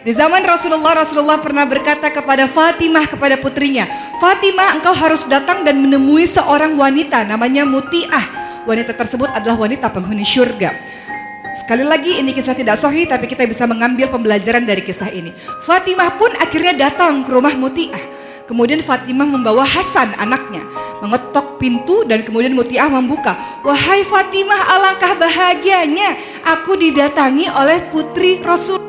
Di zaman Rasulullah pernah berkata kepada Fatimah, kepada putrinya, Fatimah, engkau harus datang dan menemui seorang wanita namanya Muti'ah. Wanita tersebut adalah wanita penghuni syurga. Sekali lagi ini kisah tidak sahih, tapi kita bisa mengambil pembelajaran dari kisah ini. Fatimah pun akhirnya datang ke rumah Muti'ah. Kemudian Fatimah membawa Hasan anaknya, mengetok pintu dan kemudian Muti'ah membuka. Wahai Fatimah, alangkah bahagianya aku didatangi oleh putri Rasulullah.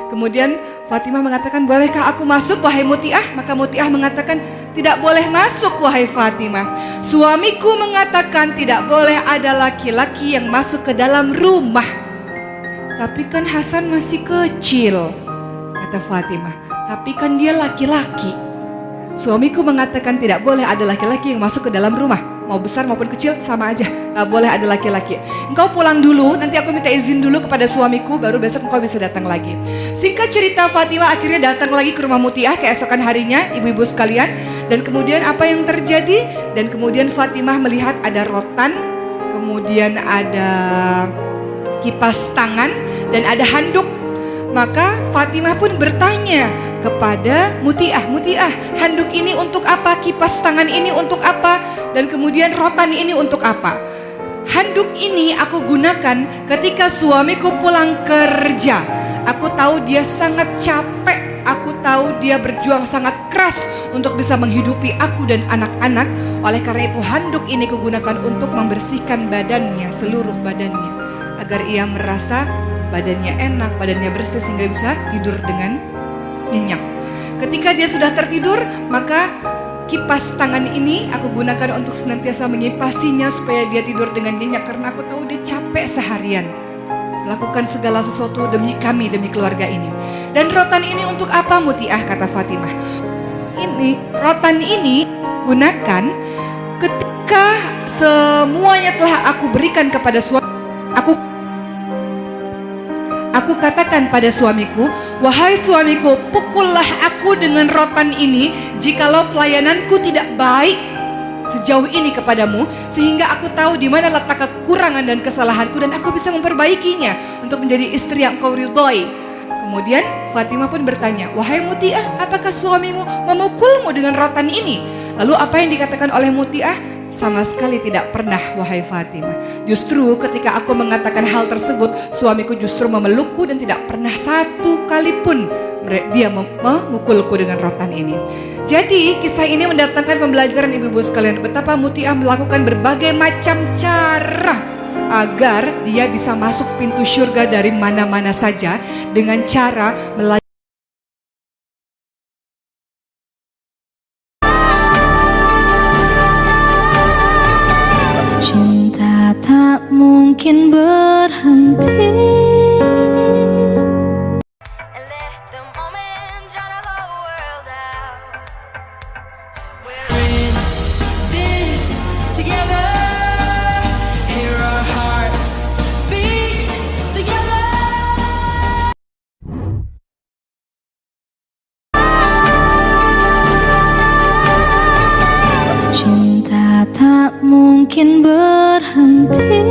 Kemudian Fatimah mengatakan, bolehkah aku masuk wahai Muti'ah? Maka Muti'ah mengatakan, tidak boleh masuk wahai Fatimah. Suamiku mengatakan tidak boleh ada laki-laki yang masuk ke dalam rumah. Tapi kan Hasan masih kecil, kata Fatimah. Tapi kan dia laki-laki. Suamiku mengatakan tidak boleh ada laki-laki yang masuk ke dalam rumah. Mau besar maupun kecil sama aja, gak boleh ada laki-laki. Engkau pulang dulu, nanti aku minta izin dulu kepada suamiku, baru besok engkau bisa datang lagi. Singkat cerita, Fatimah akhirnya datang lagi ke rumah Muti'ah keesokan harinya, ibu-ibu sekalian. Dan kemudian apa yang terjadi? Dan kemudian Fatimah melihat ada rotan, kemudian ada kipas tangan, dan ada handuk. Maka Fatimah pun bertanya kepada Muti'ah, Muti'ah, handuk ini untuk apa? Kipas tangan ini untuk apa? Dan kemudian rotan ini untuk apa? Handuk ini aku gunakan ketika suamiku pulang kerja. Aku tahu dia sangat capek, aku tahu dia berjuang sangat keras untuk bisa menghidupi aku dan anak-anak. Oleh karena itu handuk ini kugunakan untuk membersihkan badannya, seluruh badannya, agar ia merasa badannya enak, badannya bersih sehingga bisa tidur dengan nyenyak. Ketika dia sudah tertidur, maka kipas tangan ini aku gunakan untuk senantiasa mengipasinya supaya dia tidur dengan nyenyak, karena aku tahu dia capek seharian melakukan segala sesuatu demi kami, demi keluarga ini. Dan rotan ini untuk apa Muti'ah, kata Fatimah? Rotan ini gunakan ketika semuanya telah aku berikan kepada suami. Aku katakan pada suamiku, wahai suamiku, pukullah aku dengan rotan ini jikalau pelayananku tidak baik sejauh ini kepadamu, sehingga aku tahu di mana letak kekurangan dan kesalahanku dan aku bisa memperbaikinya untuk menjadi istri yang kau ridhoi. Kemudian Fatimah pun bertanya, wahai Muti'ah, apakah suamimu memukulmu dengan rotan ini? Lalu apa yang dikatakan oleh Muti'ah? Sama sekali tidak pernah, wahai Fatimah. Justru ketika aku mengatakan hal tersebut, suamiku justru memelukku dan tidak pernah satu kali pun dia memukulku dengan rotan ini. Jadi kisah ini mendatangkan pembelajaran ibu-ibu sekalian, betapa Muti'ah melakukan berbagai macam cara agar dia bisa masuk pintu surga dari mana-mana saja dengan cara melayani. Cinta tak mungkin berhenti. Cinta tak mungkin berhenti.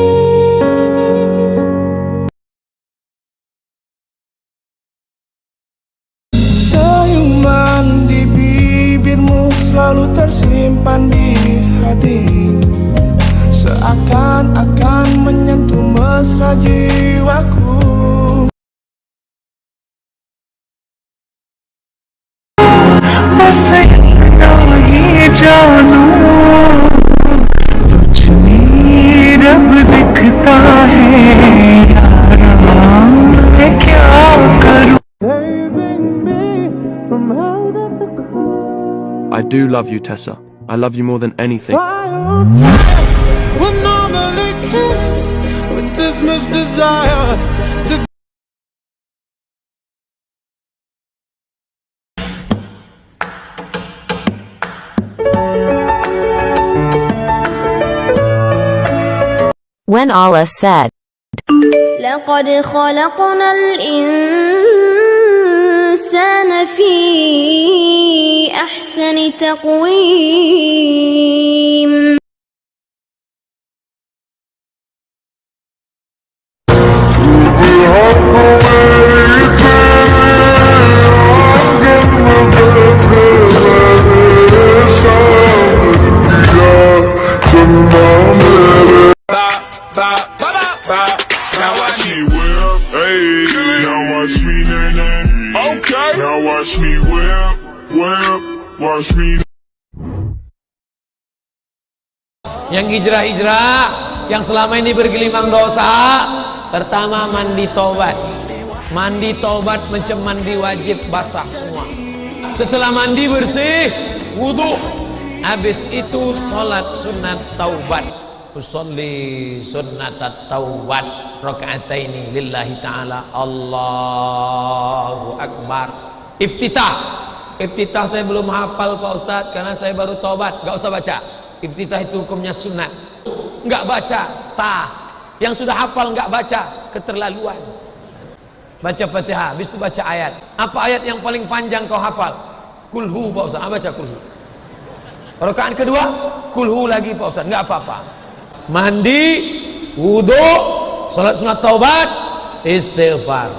Senyuman di bibirmu selalu tersimpan di hati, seakan-akan menyentuh mesra jiwaku. I do love you, Tessa. I love you more than anything. We'll normally kiss with this much desire to When Allah said, لقد خلقنا الإنسان في أحسن تقويم. Okay, now watch me whip, watch me. Yang hijrah-hijrah, yang selama ini bergelimang dosa, pertama mandi taubat. Mandi taubat macam mandi wajib, basah semua. Setelah mandi bersih, wudu. Habis itu salat sunat taubat. Usolli sunnat taubat raka'ataini lillahi ta'ala. Allahu Akbar. Iftitah. Iftitah saya belum hafal Pak Ustadz, karena saya baru taubat. Gak usah baca. Iftitah itu hukumnya sunat. Nggak baca, sah. Yang sudah hafal nggak baca, keterlaluan. Baca Fatihah, habis itu baca ayat. Apa ayat yang paling panjang kau hafal? Kulhu Pak Ustaz, baca kulhu. Rakaat kedua, kulhu lagi Pak Ustaz, nggak apa-apa. Mandi, wudu, salat sunat taubat, istighfar.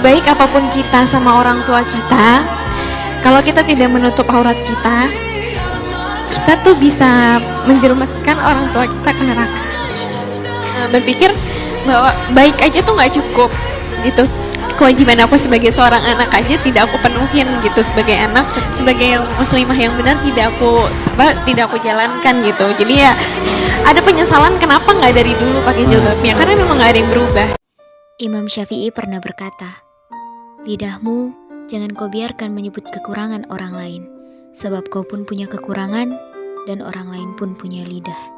Baik apapun kita sama orang tua kita, kalau kita tidak menutup aurat kita tuh bisa menjerumuskan orang tua kita ke neraka. Berpikir bahwa baik aja tuh nggak cukup gitu. Kewajiban aku sebagai seorang anak aja tidak aku penuhin gitu, sebagai anak, sebagai muslimah yang benar tidak aku jalankan gitu. Jadi ya ada penyesalan kenapa nggak dari dulu pakai jilbabnya, karena memang nggak ada yang berubah. Imam Syafi'i pernah berkata, lidahmu jangan kau biarkan menyebut kekurangan orang lain, sebab kau pun punya kekurangan dan orang lain pun punya lidah.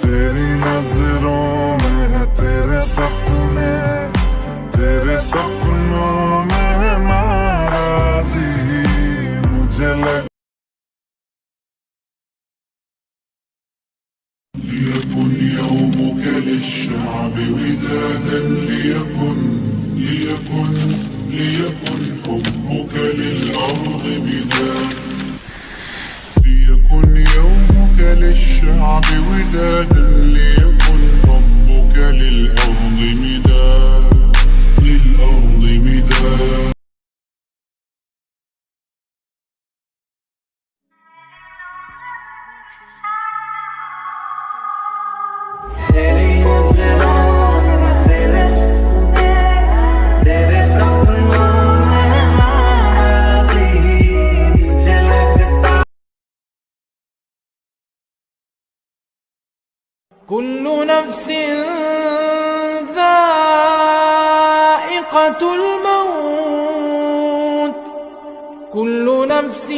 तेरी नजरों में है तेरे सपने, तेरे सपनों में है नाराज़ी, मुझे लग ليكن يومك للشعب ودادا ليكن حبك للأرض بداد ليكن يومك للشعب ودادا ليكن حبك للأرض مداد للأرض مداد كل نفس ذائقة الموت كل نفس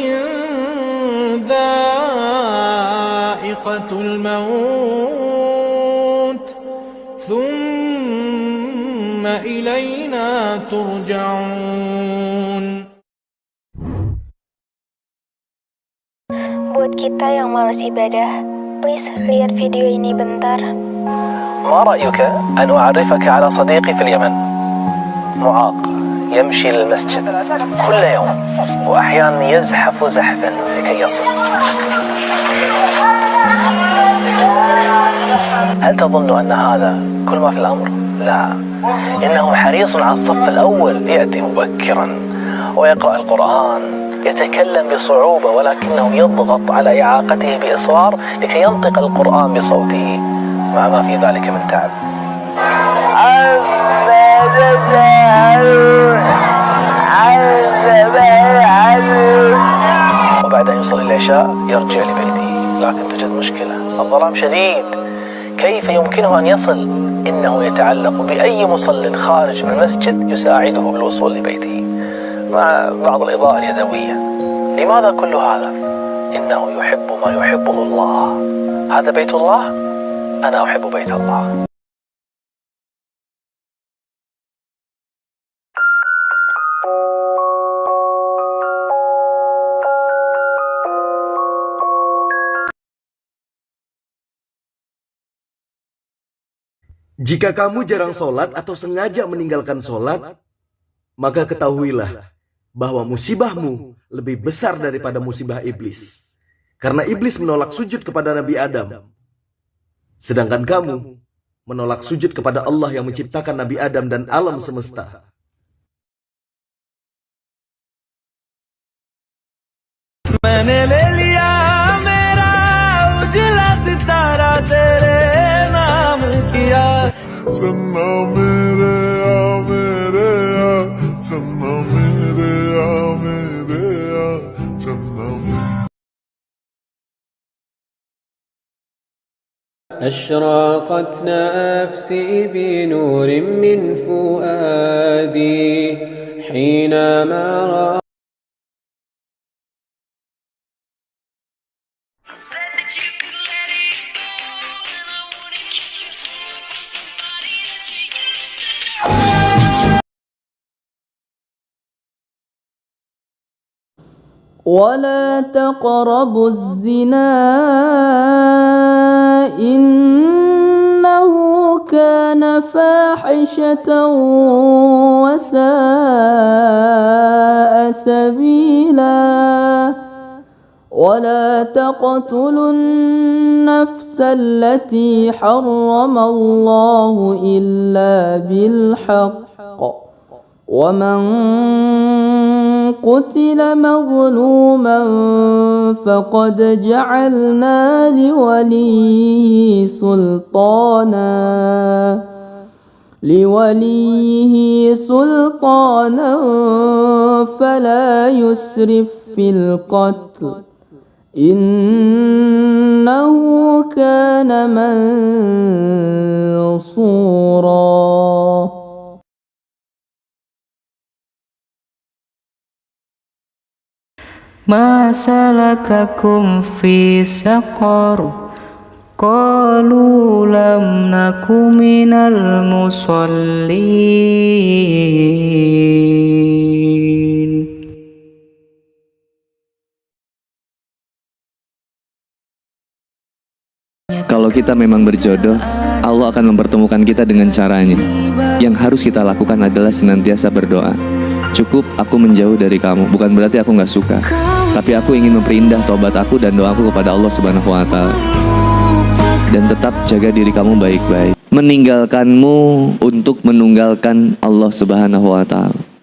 ذائقة الموت ثم إلينا ترجعون. Buat kita yang malas ibadah, please lihat video ini bentar. ما رأيك أن أعرفك على صديقي في اليمن معاق يمشي للمسجد كل يوم وأحيانا يزحف زحفا لكي يصل. هل تظن أن هذا كل ما في الأمر؟ لا، إنه حريص على الصف الأول، يأتي مبكرا ويقرأ القرآن، يتكلم بصعوبة ولكنه يضغط على إعاقته بإصرار لكي ينطق القرآن بصوته مع ما في ذلك من تعب. وبعد أن يصلي العشاء يرجع لبيته، لكن توجد مشكلة، الظلام شديد، كيف يمكنه أن يصل؟ إنه يتعلق بأي مصل خارج من المسجد يساعده بالوصول لبيته مع بعض الإضاءة اليدوية. لماذا كل هذا؟ إنه يحب ما يحبه الله. هذا بيت الله، أنا أحب بيت الله. Jika kamu jarang sholat atau sengaja meninggalkan sholat, maka ketahuilah bahwa musibahmu lebih besar daripada musibah iblis. Karena iblis menolak sujud kepada Nabi Adam, sedangkan kamu menolak sujud kepada Allah yang menciptakan Nabi Adam dan alam semesta. मैंने ले लिया मेरा उजला सितारा तेरे नाम किया चन्ना मेरे आ चन्ना मेरे आ चन्ना أشرقت نفسي بنور من فؤادي حينما رأى ولا تقربوا الزنا إنه كان فاحشة وساء سبيلا ولا تقتلوا النفس التي حرم الله إلا بالحق ومن قتل مظلوما فقد جعلنا لوليه سلطانا فلا يسرف في القتل إنه كان منصورا ما سلككم في سقر قالوا لم نك من المصلين. Kalau kita memang berjodoh, Allah akan mempertemukan kita dengan caranya. Yang harus kita lakukan adalah senantiasa berdoa. Cukup aku menjauh dari kamu, bukan berarti aku gak suka, tapi aku ingin memperindah tobat aku dan doaku kepada Allah Subhanahu wa Ta'ala. Dan tetap jaga diri kamu baik-baik. Meninggalkanmu untuk menunggalkan Allah Subhanahu wa Ta'ala.